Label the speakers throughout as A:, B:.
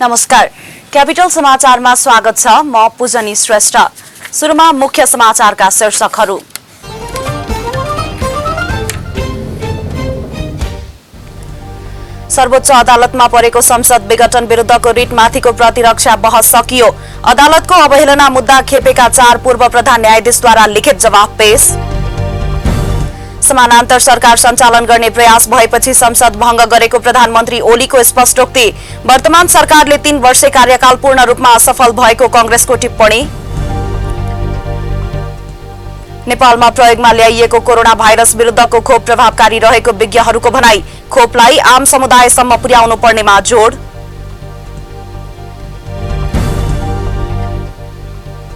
A: नमस्कार, क्यापिटल समाचारमा स्वागत छ। म पूजनी श्रेष्ठ। सुरुमा मुख्य समाचारका शीर्षकहरू। सर्वोच्च अदालतमा परेको संसद विघटन विरुद्धको रिटमाथिको प्रतिरक्षा बहस सकियो। अदालतको अवहेलना मुद्दा खेपेका 4 पूर्व प्रधान न्यायाधीशद्वारा लिखित जवाफ पेश। समानान्तर सरकार सञ्चालन गर्ने प्रयास भएपछि संसद भंग गरेको प्रधानमन्त्री ओलीको स्पष्टोक्ति। वर्तमान सरकारले 3 वर्षे कार्यकाल पूर्ण रूपमा असफल भएको कांग्रेसको टिप्पणी। नेपालमा प्रयोगमा ल्याइएको कोरोना भाइरस विरुद्धको खोप प्रभावकारी रहेको विज्ञहरूको भनाई। खोपलाई आम समुदायसम्म पुर्याउनु पर्नेमा जोड।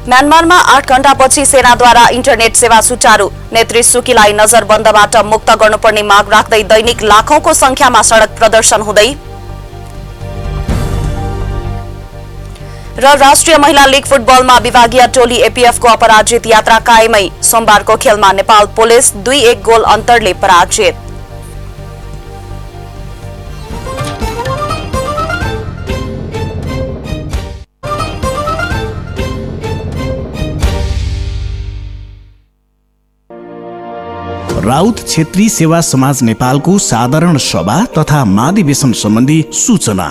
A: म्यानमारमा 8 घण्टापछि सेनाद्वारा इन्टरनेट सेवा सुचारू। नेत्री सुकीलाई नजरबन्दबाट मुक्त गर्नुपर्ने माग राख्दै दैनिक लाखौंको संख्यामा सड़क प्रदर्शन हुँदै। र राष्ट्रिय महिला लीग फुटबलमा विभागीय टोली एपीएफको अपराजित यात्रा कायमै। सोमबारको खेलमा नेपाल पुलिस 2-1 गोल अन्तरले पराजित।
B: राउत क्षेत्री सेवा समाज नेपालको साधारण सभा तथा महाधिवेशन सम्बन्धी सूचना।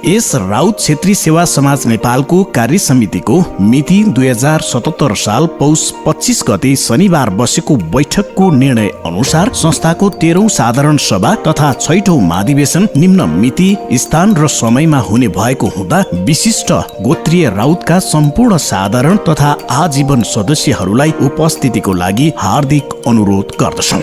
B: यस राउत क्षेत्री सेवा समाज नेपालको कार्य समितिको मिति 2077 साल पौष 25 गते शनिबार बसेको बैठकको निर्णय अनुसार संस्थाको 13औं साधारण सभा तथा 6औं महाधिवेशन निम्न मिति, स्थान र समयमा हुने भएको हुँदा विशिष्ट गोत्रीय राउतका सम्पूर्ण साधारण तथा आजीवन सदस्यहरूलाई उपस्थितिको लागि हार्दिक अनुरोध गर्दछौं।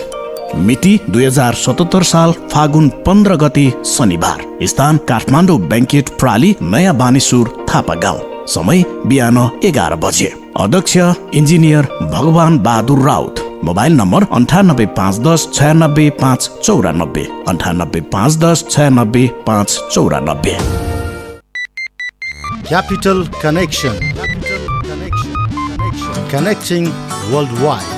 B: मिति 2077 साल फागुन 15 गते शनिबार। स्थान काठमाडौँ बैंकेट प्राली, नयाँ बानेश्वर, थापा गाउँ। समय बिहान 11 बजे। अध्यक्ष इन्जिनियर भगवान Bahadur Raut. Mobile number 9851096594, 9851096594।
C: Capital Connection. Connecting worldwide.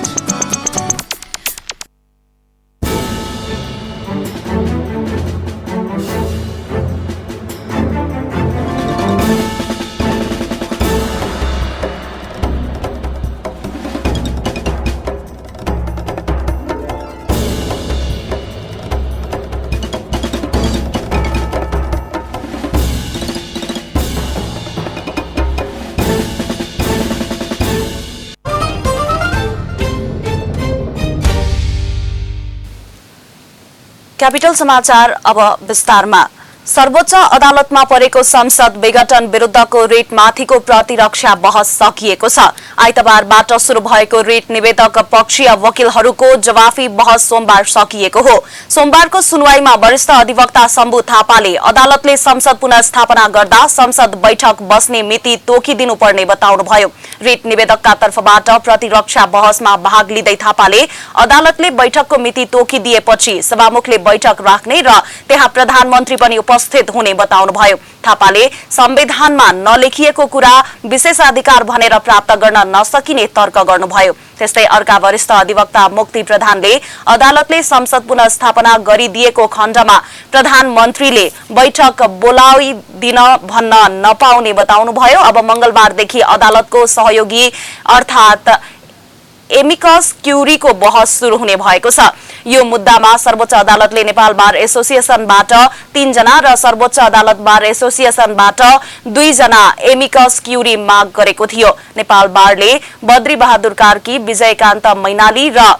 A: Capital समाचार अब विस्तारमा। सर्वोच्च अदालतमा परेको संसद विघटन विरुद्धको रिट माथिको प्रतिरक्षा बहस सकिएको छ। आइतबारबाट शुरू भएको रिट निवेदक पक्षीय वकिलहरूको जवाफी बहस सोमबार सकिएको हो। सोमबारको सुनवाईमा वरिष्ठ अधिवक्ता शम्भु थापाले अदालतले संसद पुनर्स्थापना गर्दा संसद बैठक बस्ने मिति तोकिदिनुपर्ने बताउनुभयो। रिट निवेदकका तर्फबाट प्रतिरक्षा बहसमा भाग लिँदै थापाले अदालतले बैठकको मिति तोकिदिएपछि सभामुखले बैठक राख्ने र त्यहाँ प्रधानमन्त्री पनि उपस्थित हुने बताउनुभयो। थापाले संविधानमा नलेखिएको कुरा विशेषाधिकार भनेर प्राप्त गर्न नसकिने तर्क गर्नुभयो। त्यस्तै अर्का वरिष्ठ अधिवक्ता मुक्ति प्रधानले अदालतले संसद पुनर्स्थापना गरिदिएको खण्डमा प्रधानमन्त्रीले बैठक बोलाइदिन भन्न नपाउने बताउनुभयो। अब मंगलबारदेखि अदालतको सहयोगी अर्थात एमिकस क्युरीको बहस शुरू हुने भएको छ। यो मुद्दामा सर्वोच्च अदालतले नेपाल बार एसोसिएसनबाट 3 जना र सर्वोच्च अदालत बार एसोसिएसनबाट 2 जना एमिकस क्युरी माग गरेको थियो। नेपाल बारले बद्री बहादुर कार्की, विजयकान्त मैनाली र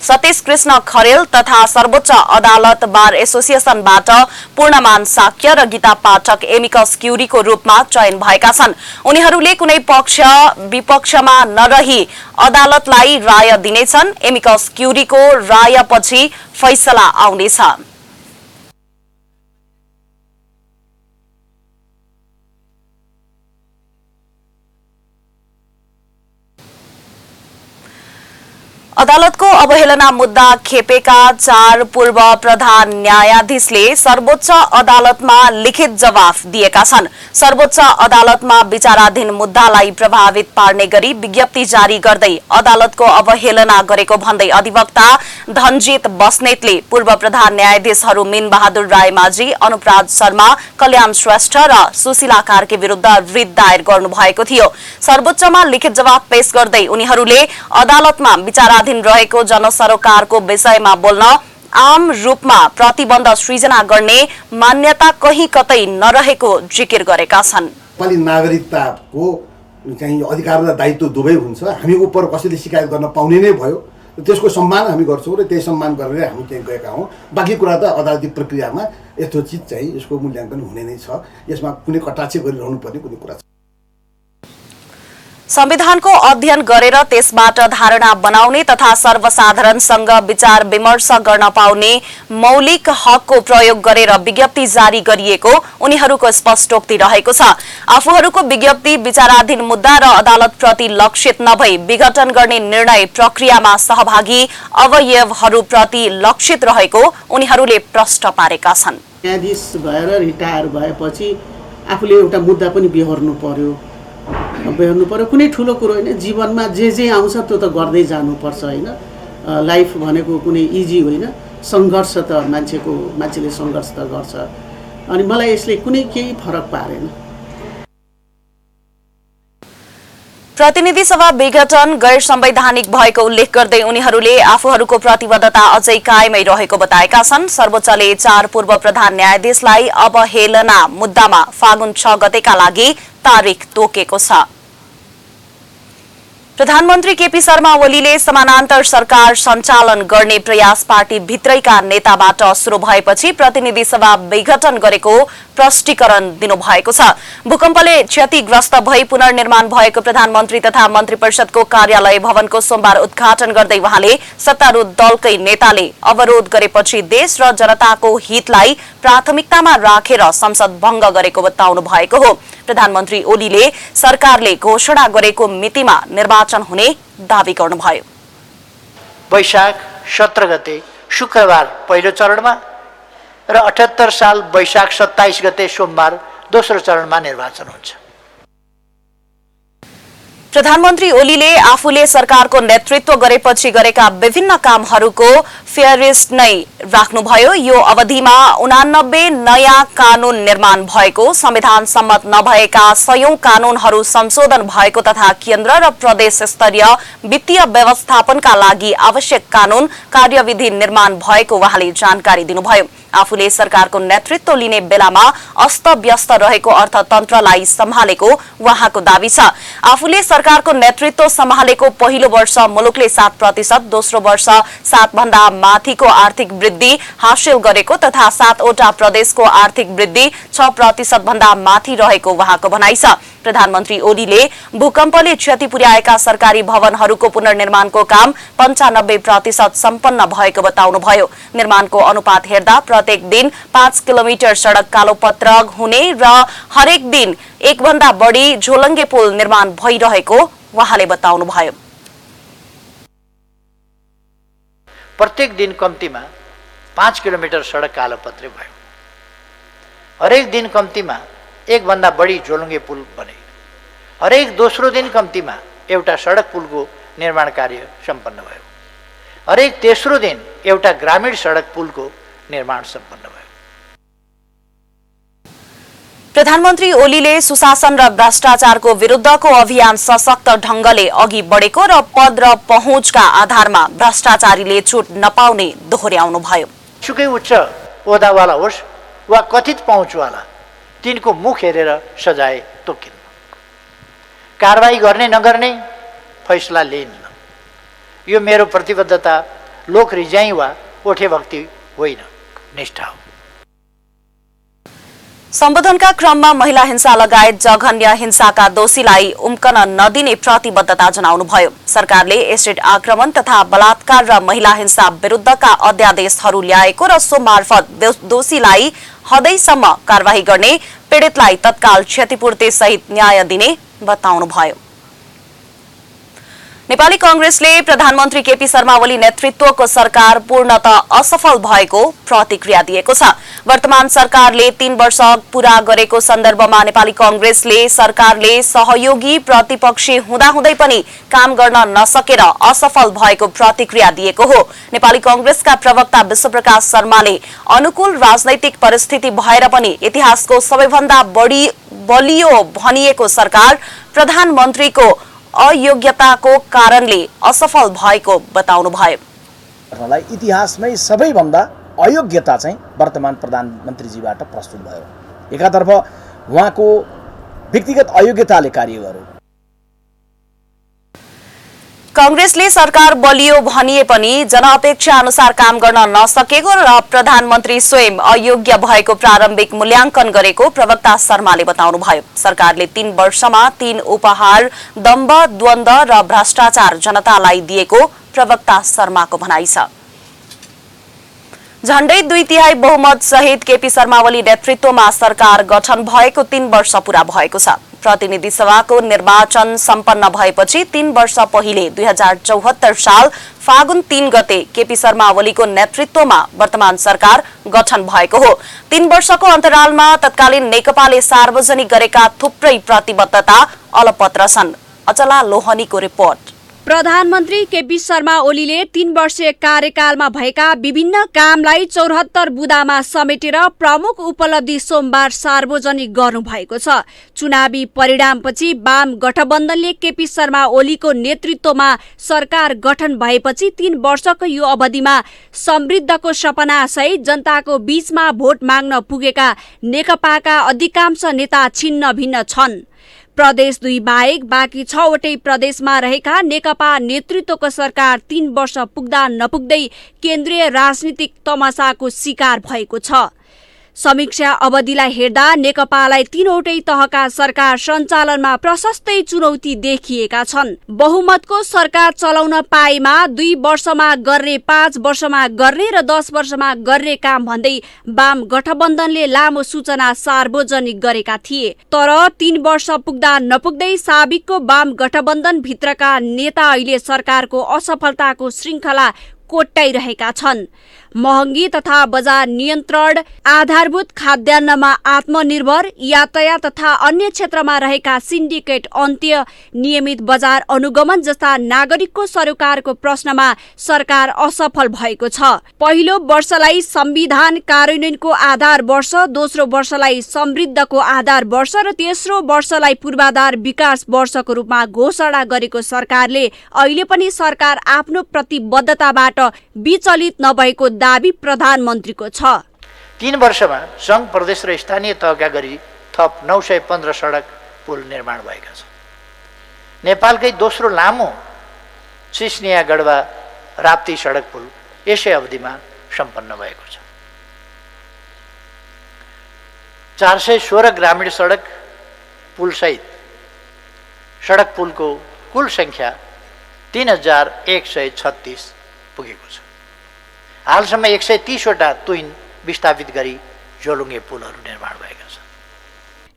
A: सतीश कृष्ण खरेल तथा सर्वोच्च अदालत बार एसोसिएसनबाट पूर्णमान साक्य र गीता पाठक एमिकस क्युरीको रूपमा चयन भएका छन्। उनीहरूले कुनै पक्ष विपक्षमा नरही अदालतलाई राय दिनेछन्। एमिकस क्युरीको रायपछि फैसला आउनेछ। अदालतको अवहेलना मुद्दा खेपेका 4 पूर्व प्रधान न्यायाधीशले सर्वोच्च अदालतमा लिखित जवाफ दिएका छन्। सर्वोच्च अदालतमा विचाराधीन मुद्दालाई प्रभावित पार्ने गरी विज्ञप्ति जारी गर्दै अदालतको अवहेलना गरेको भन्दै अधिवक्ता धनजित बस्नेतले पूर्व प्रधान न्यायाधीशहरू मीन बहादुर रायमाझी, अनुपराज शर्मा, कल्याण श्रेष्ठ र सुशीला कार्की विरुद्ध रिट दायर गर्नुभएको थियो। सर्वोच्चमा लिखित जवाफ पेश गर्दै उनीहरूले अदालतमा विचाराधीन रहेको जनसरोकारको विषयमा बोल्न आम रूपमा प्रतिबन्ध सृजना गर्ने मान्यता कहीँ कतै नरहेको जिकिर गरेका छन्।
D: नेपाली नागरिकताको चाहिँ अधिकार र दायित्व दुवै हुन्छ। हामी उप कसैले शिकायत गर्न पाउने नै भयो, त्यसको सम्मान हामी गर्छौँ र त्यही सम्मान गरेर हामी त्यहाँ गएका हौँ। बाँकी कुरा त अदालती प्रक्रियामा यथोचित चाहिँ यसको मूल्याङ्कन हुने नै छ। यसमा कुनै कटाक्ष गरिरहनु पर्ने कुनै कुरा छ।
A: संविधानको अध्ययन गरेर त्यसबाट धारणा बनाउने तथा सर्वसाधारणसँग विचार विमर्श गर्न पाउने मौलिक हकको प्रयोग गरेर विज्ञप्ति जारी गरिएको उनीहरूको स्पष्टोक्ति रहेको छ। आफूहरूको विज्ञप्ति विचाराधीन मुद्दा र अदालतप्रति लक्षित नभई विघटन गर्ने निर्णय प्रक्रियामा सहभागी अवयवहरूप्रति लक्षित रहेको उनीहरूले प्रश्न पारेका छन्।
E: न्यायाधीश भएर रिटायर भएपछि आफूले एउटा मुद्दा पनि बेहोर्नु पर्यो। कुनै ठुलो कुरो होइन, जीवनमा जे आउँछ त्यो त गर्दै जानुपर्छ होइन। लाइफ भनेको कुनै इजी होइन, सङ्घर्ष त मान्छेले सङ्घर्ष त गर्छ। अनि मलाई यसले कुनै केही फरक पारेन।
A: प्रतिनिधि सभा विघटन गैर संवैधानिक भएको उल्लेख गर्दै उनीहरूले आफूहरूको प्रतिबद्धता अझै कायमै रहेको बताएका छन्। सर्वोच्चले 4 पूर्व प्रधान न्यायाधीशलाई अवहेलना मुद्दामा फागुन 6 गतेका लागि तारिख तोकेको छ। प्रधानमन्त्री केपी शर्मा ओलीले समानान्तर सरकार सञ्चालन गर्ने प्रयास पार्टी भित्रैका नेताबाट सुरु भएपछि प्रतिनिधि सभा विघटन गरेको प्रष्टीकरण दिनुभएको छ। भूकम्पले क्षतिग्रस्त भई पुनर्निर्माण भएको प्रधानमन्त्री तथा मन्त्री परिषदको कार्यालय भवनको सोमबार उद्घाटन गर्दै उहाँले सत्तारूढ दलकै नेताले अवरोध गरेपछि देश र जनताको हितलाई प्राथमिकतामा राखेर संसद भंग गरेको बताउनु भएको हो। प्रधानमन्त्री ओलीले सरकारले घोषणा गरेको मितिमा निर्वाचन हुने दावी गर्नुभयो।
F: वैशाख 17 गते शुक्रबार पहिलो चरणमा र 78 साल वैशाख 27 गते सोमबार दोस्रो चरणमा निर्वाचन हुन्छ।
A: प्रधानमन्त्री ओलीले आफूले सरकारको नेतृत्व गरेपछि गरेका विभिन्न कामहरूको फेयरिस्ट नै राख्नुभयो। यो अवधिमा 89 नयाँ कानून निर्माण भएको, संविधान सम्मत नभएका 100 कानूनहरू संशोधन भएको तथा केन्द्र र प्रदेश स्तरीय वित्तीय व्यवस्थापनका लागि आवश्यक कानून कार्यविधि निर्माण भएको उहाँले जानकारी दिनुभयो। आफूले सरकारको नेतृत्व लिने बेलामा अस्तव्यस्त रहेको अर्थतन्त्रलाई सम्हालेको उहाँको दावी छ। आफूले सरकारको नेतृत्व सम्हालेको पहिलो वर्ष मुलुकले 7%, दोस्रो वर्ष 7 भन्दा माथिको आर्थिक वृद्धि हासिल गरेको तथा 7 वटा प्रदेशको आर्थिक वृद्धि 6% भन्दा माथि रहेको उहाँको भनाइ छ। प्रधानमन्त्री ओलीले भूकम्पले क्षति पुर्याएका सरकारी भवनहरूको पुनर्निर्माणको काम 95% सम्पन्न भएको बताउनुभयो। निर्माणको अनुपात हेर्दा प्रत्येक दिन 5 किलोमिटर सड़क कालोपत्र हुने र हरेक दिन 1 भन्दा बढी झोलङ्गे पुल निर्माण भइरहेको उहाँले बताउनुभयो।
F: प्रत्येक दिन कम्तीमा 5 किलोमिटर सडक कालोपत्रे भयो। हरेक दिन कम्तीमा 1 भन्दा बढी झोलुङ्गे पुल बने। हरेक दोस्रो दिन कम्तीमा एउटा सडक पुलको निर्माण कार्य सम्पन्न भयो। हरेक तेस्रो दिन एउटा ग्रामीण सडक पुलको निर्माण सम्पन्न भयो।
A: प्रधानमन्त्री ओलीले सुशासन र भ्रष्टाचारको विरुद्धको अभियान सशक्त ढंगले अघि बढेको र पद र पहुँचका आधारमा भ्रष्टाचारीले छुट नपाउने दोहोर्याउनुभयो।
F: सुकै उच्च ओहदावाला होस् वा कथित पहुँचवाला, तिनको मुख हेरेर सजाय तोकिन्न। कारबाही गर्ने नगर्ने फैसला लिइन्न। यो मेरो प्रतिबद्धता लोक रिजाई वा ओठे भक्ति होइन, निष्ठा हो।
A: सम्बोधनका क्रममा महिला हिंसा लगायत जघन्य हिंसाका दोषीलाई उम्कन नदिने प्रतिबद्धता जनाउनुभयो। सरकारले एसिड आक्रमण तथा बलात्कार र महिला हिंसा विरुद्धका अध्यादेशहरू ल्याएको र सो मार्फत दोषीलाई हदैसम्म कारवाही गर्ने, पीडितलाई तत्काल क्षतिपूर्ति सहित न्याय दिने बताउनुभयो। नेपाली कांग्रेसले प्रधानमन्त्री केपी शर्मा ओली नेतृत्वको सरकार पूर्णतः असफल भएको प्रतिक्रिया दिएको छ। वर्तमान सरकारले 3 वर्ष पूरा गरेको सन्दर्भमा नेपाली कांग्रेसले सरकारले सहयोगी प्रतिपक्षी हुँदाहुँदै पनि काम गर्न नसकेर असफल भएको प्रतिक्रिया दिएको हो। नेपाली कांग्रेसका प्रवक्ता विश्वप्रकाश शर्माले अनुकूल राजनैतिक परिस्थिति भएर पनि इतिहासको सबैभन्दा बढी बलियो भनिएको सरकार प्रधानमन्त्रीको अयोग्यताको कारणले असफल भएको बताउनुभयो।
G: इतिहासमै सबैभन्दा अयोग्यता चाहिँ वर्तमान प्रधानमन्त्रीजीबाट प्रस्तुत भयो। एकातर्फ उहाँको व्यक्तिगत अयोग्यताले कार्य गर्यो।
A: कांग्रेसले सरकार बलियो भनिए पनि जनअपेक्षा अनुसार काम गर्न नसकेको र प्रधानमन्त्री स्वयं अयोग्य भएको प्रारम्भिक मूल्याङ्कन गरेको प्रवक्ता शर्माले बताउनुभयो। सरकारले 3 वर्षमा 3 उपहार, दम्भ, द्वन्द र भ्रष्टाचार जनतालाई दिएको प्रवक्ता शर्माको भनाइ छ। झण्डै 2/3 बहुमत सहित केपी शर्मा ओली नेतृत्वमा सरकार गठन भएको 3 वर्ष पूरा भएको छ। प्रतिनिधि सभाको निर्वाचन सम्पन्न भएपछि 3 वर्ष पहिले 2074 साल फागुन 3 गते केपी शर्मा ओलीको नेतृत्वमा वर्तमान सरकार गठन भएको हो। 3 वर्षको अन्तरालमा तत्कालीन नेकपाले सार्वजनिक गरेका थुप्रै प्रतिबद्धता अलपत्र छन्। अचला लोहनीको रिपोर्ट।
H: प्रधानमन्त्री केपी शर्मा ओलीले 3 वर्षीय कार्यकालमा भएका विभिन्न कामलाई 74 बुँदामा समेटेर प्रमुख उपलब्धि सोमबार सार्वजनिक गर्नुभएको छ। चुनावी परिणामपछि वाम गठबन्धनले केपी शर्मा ओलीको नेतृत्वमा सरकार गठन भएपछि 3 वर्षको यो अवधिमा समृद्धको सपना सहित जनताको बीचमा भोट माग्न पुगेका नेकपाका अधिकांश नेता छिन्न भिन्न छन्। प्रदेश 2 बाहेक बाँकी 6 वटै प्रदेशमा रहेका नेकपा नेतृत्वको सरकार 3 वर्ष पुग्दा नपुग्दै केन्द्रीय राजनीतिक तमासाको शिकार भएको छ। समीक्षा अवधिलाई हेर्दा नेकपालाई 3 वटै तहका सरकार सञ्चालनमा प्रशस्तै चुनौती देखिएका छन्। बहुमतको सरकार चलाउन पाएमा 2 वर्षमा गर्ने, 5 वर्षमा गर्ने र 10 वर्षमा गर्ने काम भन्दै वाम गठबन्धनले लामो सूचना सार्वजनिक गरेका थिए। तर 3 वर्ष पुग्दा नपुग्दै साबिकको वाम गठबन्धन भित्रका नेता अहिले सरकारको असफलताको श्रृङ्खला कोट्याइरहेका छन्। महँगी तथा बजार नियन्त्रण, आधारभूत खाद्यान्नमा आत्मनिर्भर, यातायात तथा अन्य क्षेत्रमा रहेका सिन्डिकेट अन्त्य, नियमित बजार अनुगमन जस्ता नागरिकको सरोकारको प्रश्नमा सरकार असफल भएको छ। पहिलो वर्षलाई संविधान कार्यान्वयनको आधार वर्ष, दोस्रो वर्षलाई समृद्धको आधार वर्ष र तेस्रो वर्षलाई पूर्वाधार विकास वर्षको रूपमा घोषणा गरेको सरकारले अहिले पनि सरकार आफ्नो प्रतिबद्धताबाट विचलित नभएको दाबी प्रधानमन्त्रीको छ।
F: 3 वर्षमा सङ्घ, प्रदेश र स्थानीय तहका गरी थप 915 सडक पुल निर्माण भएका छन्। नेपालकै दोस्रो लामो सिस्निया गढवा राप्ती सडक पुल यसै अवधिमा सम्पन्न भएको छ। 416 ग्रामीण सडक पुलसहित सडक पुलको कुल सङ्ख्या 3136 पुगेको छ। हालसम्म 130 वटा तुइन विस्थापित गरी जोलुङ्गे पुलहरू निर्माण भएका छन्।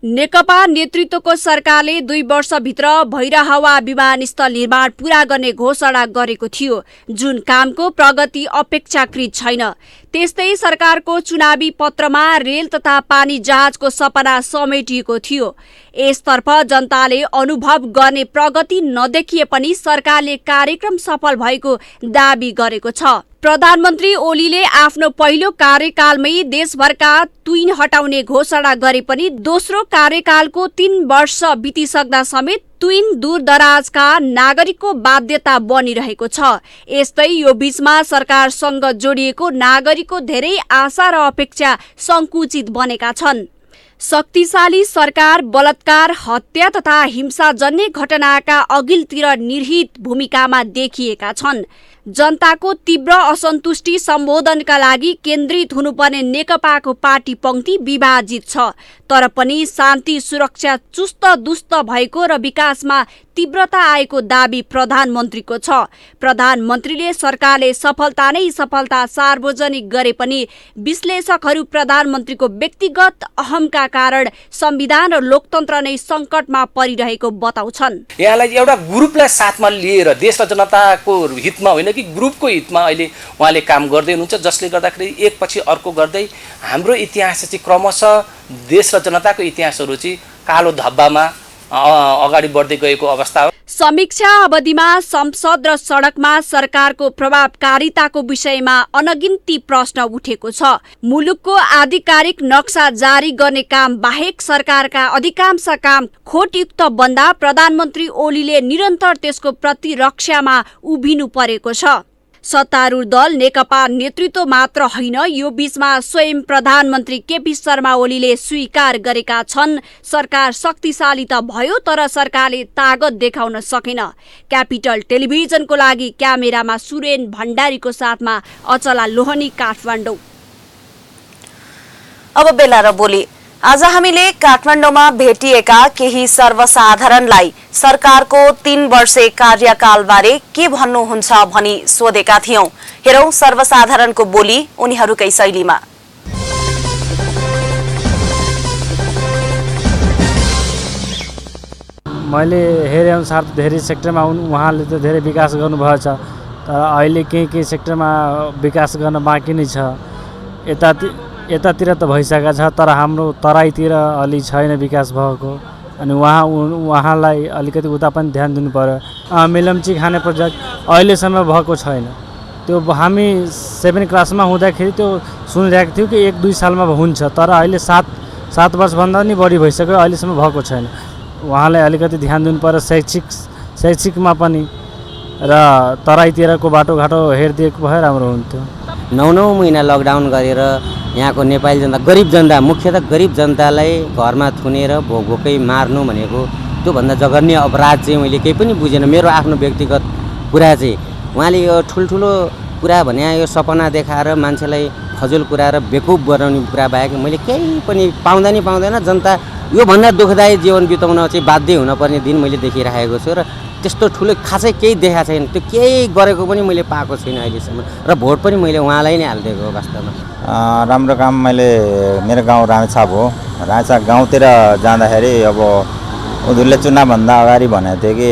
H: नेकपा नेतृत्वको सरकारले 2 वर्षभित्र भैरहवा विमानस्थल निर्माण पूरा गर्ने घोषणा गरेको थियो, जुन कामको प्रगति अपेक्षाकृत छैन। त्यस्तै सरकारको चुनावी पत्रमा रेल तथा पानी जहाजको सपना समेटिएको थियो। यसतर्फ जनताले अनुभव गर्ने प्रगति नदेखिए पनि सरकारले कार्यक्रम सफल भएको दाबी गरेको छ। प्रधानमन्त्री ओलीले आफ्नो पहिलो कार्यकालमै देशभरका तुइन हटाउने घोषणा गरे पनि दोस्रो कार्यकालको 3 वर्ष बितिसक्दा समेत तुइन दूरदराजका नागरिकको बाध्यता बनिरहेको छ। यस्तै यो बीचमा सरकारसँग जोडिएको नागरिकको धेरै आशा र अपेक्षा सङ्कुचित बनेका छन्। शक्तिशाली सरकार बलात्कार, हत्या तथा हिंसाजन्य घटनाका अघिल्तिर निर्हित भूमिकामा देखिएका छन्। जनताको तीव्र असन्तुष्टि सम्बोधनका लागि केन्द्रित हुनुपर्ने नेकपाको पार्टी पंक्ति विभाजित छ। तर पनि शान्ति सुरक्षा चुस्त दुस्त भएको र विकासमा तीव्रता आएको दाबी प्रधानमन्त्रीको छ। प्रधानमन्त्रीले सरकारले सफलता नै सफलता सार्वजनिक गरे पनि विश्लेषकहरू प्रधानमन्त्रीको व्यक्तिगत अहमका कारण संविधान र लोकतन्त्र नै सङ्कटमा परिरहेको बताउँछन्।
I: यहाँलाई एउटा ग्रुपलाई साथमा लिएर देश र जनताको हितमा होइन कि ग्रुपको हितमा अहिले उहाँले काम गर्दै हुनुहुन्छ, जसले गर्दाखेरि एकपछि अर्को गर्दै हाम्रो इतिहास चाहिँ क्रमशः देश र जनताको इतिहासहरू चाहिँ कालो धब्बामा अगाडि बढ्दै गएको अवस्था हो।
H: समीक्षा अवधिमा संसद र सडकमा सरकारको प्रभावकारिताको विषयमा अनगिन्ती प्रश्न उठेको छ। मुलुकको आधिकारिक नक्सा जारी गर्ने काम बाहेक सरकारका अधिकांश काम खोटयुक्त बन्दा प्रधानमन्त्री ओलीले निरन्तर त्यसको प्रतिरक्षामा उभिनु परेको छ। सत्तारूढ दल नेकपा नेतृत्व मात्र होइन, यो बीचमा स्वयं प्रधानमन्त्री केपी शर्मा ओलीले स्वीकार गरेका छन् सरकार शक्तिशाली त भयो तर सरकारले तागत देखाउन सकेन। क्यापिटल टेलिभिजनको लागि क्यामेरामा सुरेन भण्डारीको साथमा अचला लोहनी, काठमाडौँ।
A: अब बेला र बोली। आज हामीले काठमाडौँमा भेटिएका केही सर्वसाधारणलाई सरकारको 3 वर्षे कार्यकालबारे के भन्नुहुन्छ भनी सोधेका थियौं। हेरौं सर्वसाधारणको बोली उनीहरूकै शैलीमा।
J: मैले हेरे अनुसार धेरै सेक्टरमा उहाँले त धेरै विकास गर्नुभएको छ, तर अहिले केही सेक्टरमा विकास गर्न बाँकी नै छ। यतातिर त भइसकेको छ, तर हाम्रो तराईतिर अलि छैन विकास भएको, अनि उहाँलाई अलिकति उता पनि ध्यान दिनु पर्यो। मेलम्ची खाने प्रोजेक्ट अहिलेसम्म भएको छैन। त्यो हामी 7 क्लासमा हुँदाखेरि त्यो सुनिरहेको थियौँ कि 1-2 सालमा हुन्छ, तर अहिले 7 वर्षभन्दा पनि बढी भइसक्यो, अहिलेसम्म भएको छैन। उहाँलाई अलिकति ध्यान दिनु पर्यो शैक्षिकमा पनि, र तराईतिरको बाटोघाटो हेरिदिएको भए राम्रो हुन्थ्यो।
K: 9 महिना लकडाउन गरेर यहाँको नेपाली जनता, गरिब जनता, मुख्यतः गरिब जनतालाई घरमा थुनेर भोकै मार्नु भनेको त्योभन्दा जघन्य अपराध चाहिँ मैले केही पनि बुझेन। मेरो आफ्नो व्यक्तिगत कुरा चाहिँ उहाँले यो ठुल्ठुलो कुरा भने यो सपना देखाएर मान्छेलाई फजुल कुरा र बेकुफ बनाउने कुरा बाहेक मैले केही पनि पाउँदैन। जनता योभन्दा दुःखदायी जीवन बिताउन चाहिँ बाध्य हुनपर्ने दिन मैले देखिरहेको छु, र त्यस्तो ठुलो खासै केही देखाएको छैन। त्यो केही गरेको पनि मैले पाएको छैन अहिलेसम्म, र भोट पनि मैले उहाँलाई नै हालिदिएको हो। वास्तवमा
L: राम्रो काम मैले, मेरो गाउँ रामेछाप हो। रामेछाप गाउँतिर जाँदाखेरि अब उनीहरूले चुनावभन्दा अगाडि भनेको थियो कि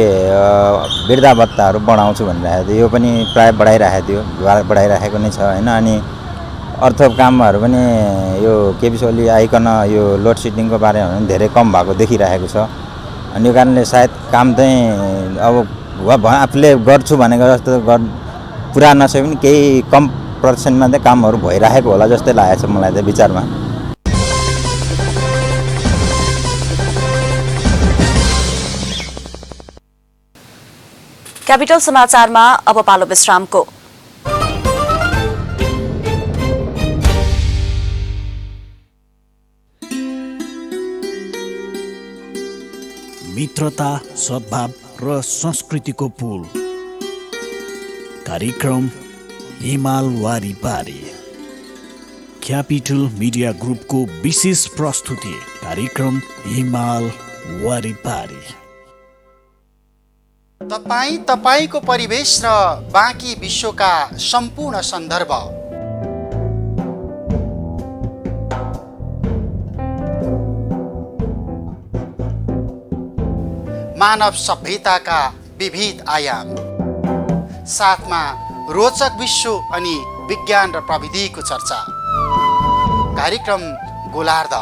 L: वृद्धा भत्ताहरू बढाउँछु भनिरहेको थियो, यो पनि प्रायः बढाइराखेको नै छ होइन। अनि अर्थ कामहरू पनि यो केपी ओली आइकन यो लोड सेडिङको बारेमा पनि धेरै कम भएको देखिरहेको छ। अनि यो कारणले सायद काम चाहिँ अब आफूले गर्छु भनेको जस्तो पुरा नसके पनि केही कम पर्सेन्टमा चाहिँ कामहरू भइरहेको होला जस्तै लागेको छ मलाई त विचारमा।
A: क्यापिटल समाचारमा अब पालो विश्रामको।
B: मित्रता, सद्भाव र संस्कृतिको पुल। कार्यक्रम हिमाल वारिपारी। क्यापिटल मिडिया ग्रुपको विशेष प्रस्तुति कार्यक्रम हिमाल वारिपारी।
M: तपाईको परिवेश र बाँकी विश्वका सम्पूर्ण सन्दर्भ, मानव सभ्यताका विविध आयाम, साथमा रोचक विश्व अनि विज्ञान र प्रविधिको चर्चा। कार्यक्रम गोलार्ध।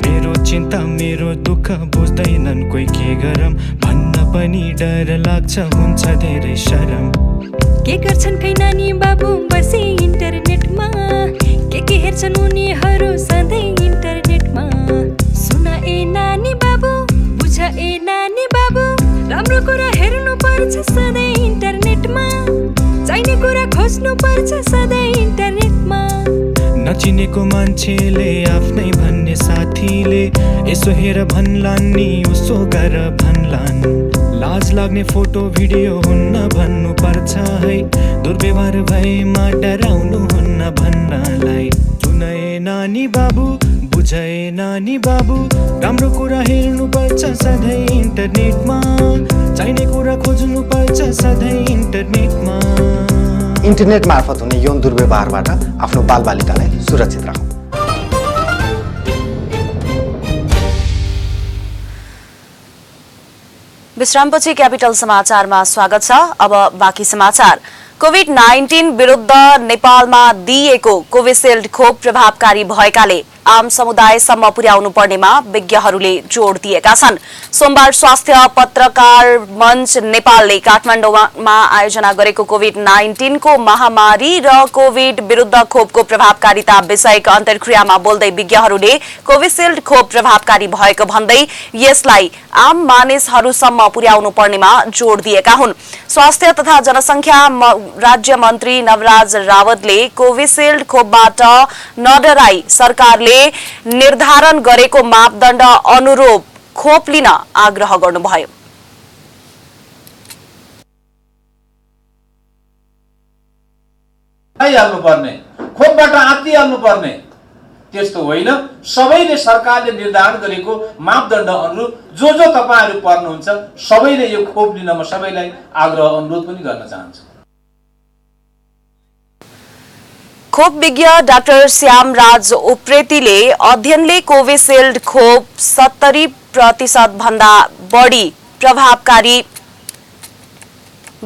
N: मेरो चिन्ता मेरो दुःख बुझ्दैनन् कोही, के गरम भन्न पनि डर लाग्छ, हुन्छ धेरै शरम।
O: के गर्छन् खै नानी बाबु बसी इन्टरनेटमा, के हेर्छन् उनीहरू सधैँ इन्टरनेटमा। सुन ए नानी बाबु, बुझ ए नानी बाबु, राम्रो कुरा हेर्नु पर्छ सधैँ इन्टरनेटमा, चाहिने कुरा खोज्नु पर्छ सधैँ इन्टरनेटमा।
N: नचिनेको मान्छेले आफ्नै भन्ने साथीले यसो हेर भन्लान् नि उसो गर भन्लान्। लाज लाग्ने फोटो भिडियो हुन्न भन्नु पर्छ है, दुर्व्यवहार भएमा डराउनु हुन्न भन्नलाई। सुनाए नानी बाबु, बुझाए नानी बाबु, राम्रो कुरा हेर्नु पर्छ सधैँ इन्टरनेटमा, चाहिने कुरा खोज्नु पर्छ सधैँ इन्टरनेटमा।
P: इन्टरनेट मार्फत हुने यौन दुर्व्यवहारबाट आफ्नो बालबालिकालाई सुरक्षित राखौँ।
A: विश्रामपछि क्यापिटल समाचारमा स्वागत छ। अब बाँकी समाचार। कोभिड-19 विरुद्ध नेपालमा दिइएको कोभिसिल्ड खोप प्रभावकारी भएकाले आम समुदायसम्म पुर्याउनु पर्नेमा विज्ञहरूले जोड दिएका छन्। सोमबार स्वास्थ्य पत्रकार मञ्च नेपालले काठमाडौँमा आयोजना गरेको कोभिड-19 को महामारी र कोभिड विरुद्ध खोपको प्रभावकारिता विषयक अन्तर्क्रियामा बोल्दै विज्ञहरूले कोभिसिल्ड खोप प्रभावकारी भएको भन्दै यसलाई आम मानिसहरूसम्म पुर्याउनु पर्नेमा जोड दिएका हुन्। स्वास्थ्य तथा जनसंख्या राज्य मन्त्री नवराज रावतले कोभिसिल्ड खोपबाट नडराई सरकारले निर्धारण गरेको मापदण्ड अनुरूप खोप लिन आग्रह गर्नुभयो।
I: हाल्नुपर्ने खोपबाट आत्तिहाल्नु पर्ने त्यस्तो होइन। सबैले सरकारले निर्धारण गरेको मापदण्ड अनुरूप जो तपाईहरु पर्नुहुन्छ सबैले यो खोप लिन म सबैलाई आग्रह अनुरोध पनि गर्न चाहन्छु।
A: खोप विज्ञ डाक्टर श्यामराज उप्रेतीले अध्ययनले कोभिसिल्ड खोप 70% भन्दा बढी प्रभावकारी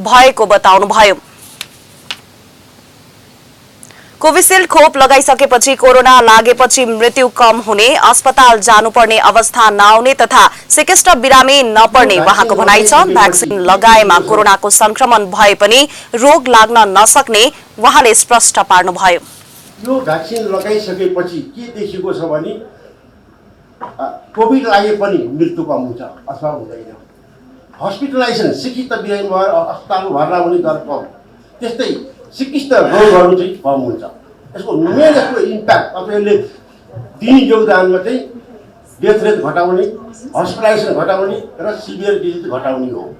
A: भएको बताउनुभयो। कोभिसिल्ड खोप लगाइसकेपछि कोरोना लागेपछि मृत्यु कम हुने, अस्पताल जानुपर्ने अवस्था नआउने तथा सिकिस्त बिरामी नपर्ने उहाँको भनाइ छ। भ्याक्सिन लगाएमा कोरोनाको संक्रमण भए पनि रोग लाग्न नसक्ने उहाँले स्पष्ट पार्नुभयो।
Q: यो भ्याक्सिन लगाइसकेपछि के देखिएको छ भने कोभिड लागे पनि मृत्यु कम हुन्छ अथवा हुँदैन। हस्पिटलाइजेसन सिकिस्त बिरामी भएर अस्पतालमा भर्ना हुने दर कम, त्यस्तै सिकिस्त रोगहरू चाहिँ कम हुन्छ। यसको मेन यसको इम्प्याक्ट अब यसले दिने योगदानमा चाहिँ डेथ रेट घटाउने, हस्पिटलाइजेसन घटाउने र सिभियर डिजिज घटाउने हो।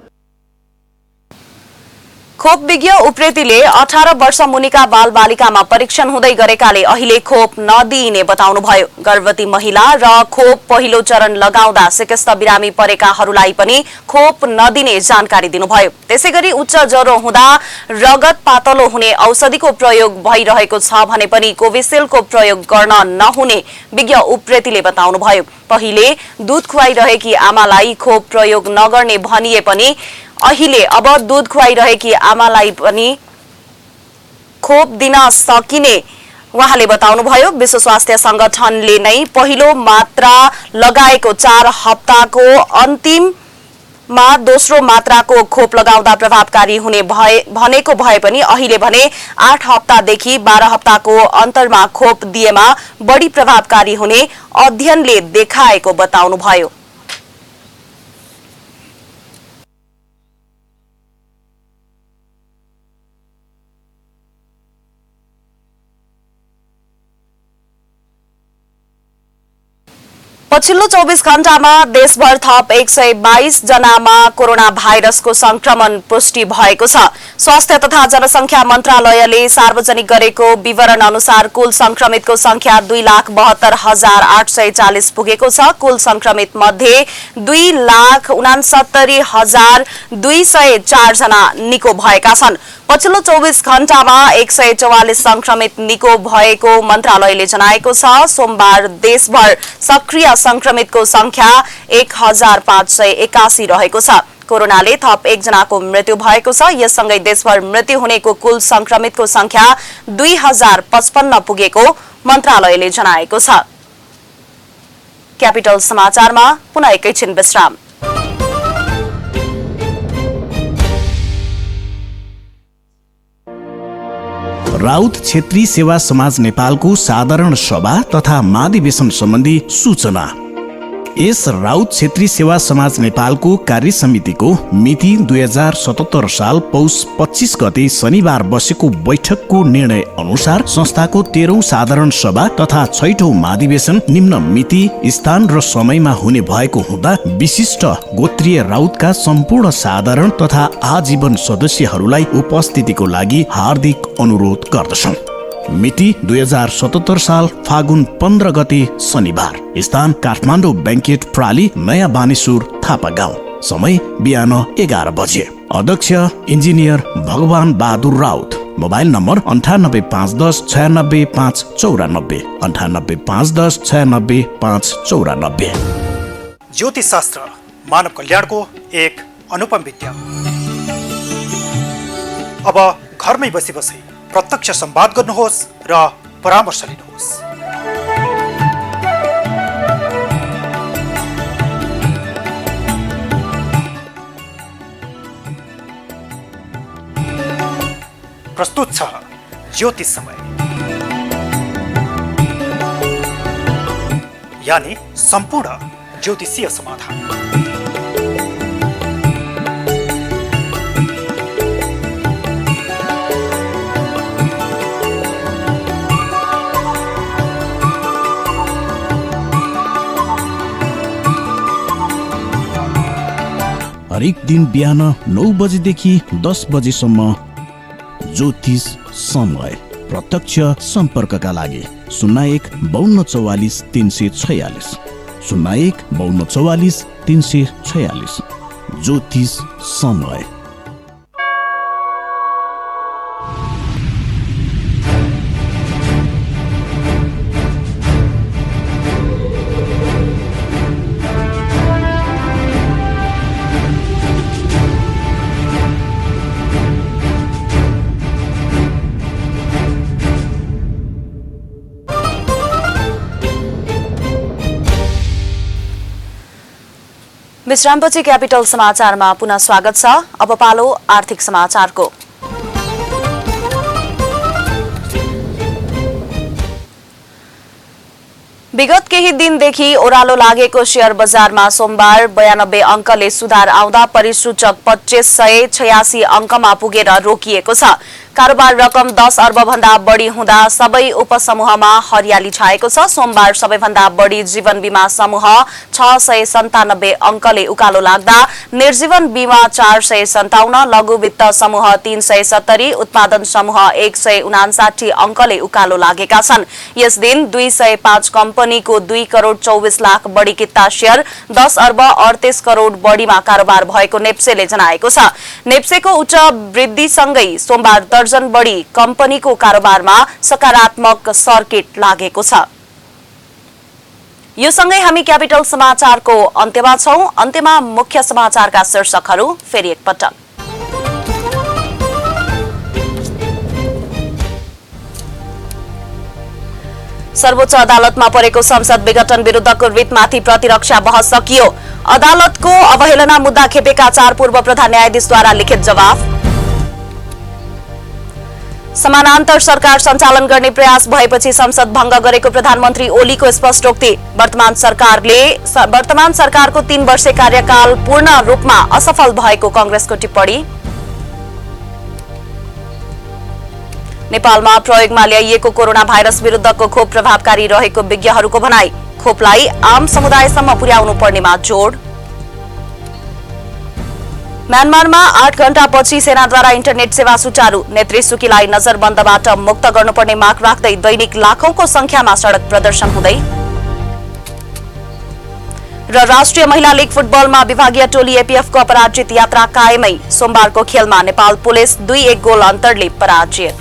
A: खोप विज्ञ उप्रेतीले 18 वर्ष मुनिका बालबालिकामा परीक्षण हुँदै गरेकाले अहिले खोप नदिइने बताउनुभयो। गर्भवती महिला र खोप पहिलो चरण लगाउँदा सिकिस्त बिरामी परेकाहरूलाई पनि खोप नदिने जानकारी दिनुभयो। त्यसैगरी उच्च ज्वरो हुँदा रगत पातलो हुने औषधिको प्रयोग भइरहेको छ भने पनि कोभिसिल्डको प्रयोग गर्न नहुने विज्ञ उप्रेतीले बताउनुभयो। पहिले दूध खुवाइरहेकी आमालाई खोप प्रयोग नगर्ने भनिए पनि अहिले अब दूध खुवाइरहेकी आमालाई पनि खोप दिन सकिने उहाँले बताउनुभयो। विश्व स्वास्थ्य संगठनले नै पहिलो मात्रा लगाएको 4 हप्ताको अन्तिममा दोस्रो मात्राको खोप लगाउँदा प्रभावकारी हुने भनेको भए पनि अहिले भने 8 हप्तादेखि 12 हप्ताको अन्तरमा खोप दिएमा बढी प्रभावकारी हुने अध्ययनले देखाएको बताउनुभयो। पछिल्लो 24 घण्टामा देशभर थप 122 जनामा कोरोना भाइरसको संक्रमण पुष्टि भएको छ। स्वास्थ्य तथा जनसंख्या मन्त्रालयले सार्वजनिक गरेको विवरण अनुसार कुल संक्रमितको संख्या 2,72,840 पुगेको छ। कुल संक्रमित मध्ये 2,69,204 जना निको भएका छन्। पछिल्लो 24 घण्टामा 144 संक्रमित निको भएको मन्त्रालयले जनाएको छ। सोमबार देशभर सक्रिय संक्रमितको संख्या 1,581 रहेको छ। कोरोनाले थप 1 जनाको मृत्यु भएको छ। यससँगै देशभर मृत्यु हुनेको कुल संक्रमितको संख्या 2055 पुगेको मन्त्रालयले जनाएको छ। क्यापिटल समाचारमा पुनः एकैछिन विश्राम।
B: राउत क्षेत्री सेवा समाज नेपालको साधारण सभा तथा महाधिवेशन सम्बन्धी सूचना। यस राउत क्षेत्री सेवा समाज नेपालको कार्य समितिको मिति 2077 साल पौष 25 गते शनिबार बसेको बैठकको निर्णय अनुसार संस्थाको 13औं साधारण सभा तथा 6औं महाधिवेशन निम्न मिति, स्थान र समयमा हुने भएको हुँदा विशिष्ट गोत्रीय राउतका सम्पूर्ण साधारण तथा आजीवन सदस्यहरूलाई उपस्थितिको लागि हार्दिक अनुरोध गर्दछौं। मिति 2077 साल फागुन 15 गते शनिबार। स्थान काठमाडौँ बैंकेट प्राली, नयाँ बानेश्वर, थापा गाउँ। समय बिहान 11 बजे। अध्यक्ष इन्जिनियर भगवान बहादुर राउत। Mobile number 9851096594 9851096594।
R: ज्योतिष शास्त्र मानव कल्याणको एक अनुपम विद्या। अब घरमै बसी बसी प्रत्यक्ष संवाद गर्नुहोस् र परामर्श लिनुहोस्। प्रस्तुत छ ज्योतिष समय, यानी सम्पूर्ण ज्योतिषीय समाधान।
B: हरेक दिन बिहान 9 बजेदेखि 10 बजेसम्म ज्योतिष समय। प्रत्यक्ष सम्पर्कका लागि 01 52 44 346 ज्योतिष समय।
A: विश्रामपछि क्यापिटल समाचारमा पुनः स्वागत छ। अब पालो आर्थिक समाचारको। विगत केही दिनदेखि ओह्रालो लागेको शेयर बजारमा सोमबार 92 अङ्कले सुधार आउँदा परिसूचक 2586 अङ्कमा पुगेर रोकिएको छ। कारोबार रकम 10 अर्ब भन्दा बढी हुँदा सबै उपसमूहमा हरियाली छाएको छ। सोमबार सबैभन्दा बढी जीवन बीमा समूह 697 अङ्कले उकालो लाग्दा निर्जीवन बीमा 457, लघु वित्त समूह 370, उत्पादन समूह 159 अङ्कले उकालो लागेका छन्। यस दिन 205 कम्पनीको 2 करोड 24 लाख बढी किता शेयर 10 अर्ब 38 करोड बढीमा कारोबार भएको नेप्सेले जनाएको छ। नेप्सेको उच्च वृद्धिसँगै सोमबार दर्जन बढी कम्पनीको कारोबारमा सकारात्मक सर्किट लागेको छ। यो सँगै हामी क्यापिटल समाचारको अन्त्यमा छौं। अन्त्यमा मुख्य समाचारका शीर्षकहरू फेरि एकपटक। सर्वोच्च अदालतमा परेको संसद विघटन विरुद्धको रिटमाथि प्रतिरक्षा बहस सकियो। अदालतको अवहेलना मुद्दा खेपेका 4 पूर्व प्रधान न्यायाधीशद्वारा लिखित जवाफ। समानान्तर सरकार सञ्चालन गर्ने प्रयास भएपछि संसद भंग गरेको प्रधानमन्त्री ओलीको स्पष्टोक्ति। वर्तमान सरकारको 3 वर्षे कार्यकाल पूर्ण रूपमा असफल भएको कांग्रेसको टिप्पणी। नेपालमा प्रयोगमा ल्याइएको कोरोना भाइरस विरुद्धको खोप प्रभावकारी रहेको विज्ञहरूको भनाई। खोपलाई आम समुदायसम्म पुर्याउनु पर्नेमा जोड। म्यानमारमा 8 घण्टापछि सेनाद्वारा इन्टरनेट सेवा सुचारू। नेत्री सुकीलाई नजरबन्दबाट मुक्त गर्नुपर्ने माग राख्दै दैनिक लाखौंको संख्यामा सड़क प्रदर्शन हुँदै। र राष्ट्रिय महिला लीग फुटबलमा विभागीय टोली एपीएफको अपराजित यात्रा कायमै। सोमबारको खेलमा नेपाल पुलिस 2-1 गोल अन्तरले पराजित।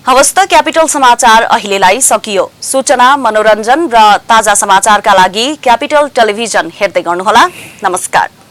A: हवस् त क्यापिटल समाचार अहिलेलाई सकियो। सूचना, मनोरञ्जन र ताजा समाचारका लागि क्यापिटल टेलिभिजन हेर्दै गर्नुहोला। नमस्कार।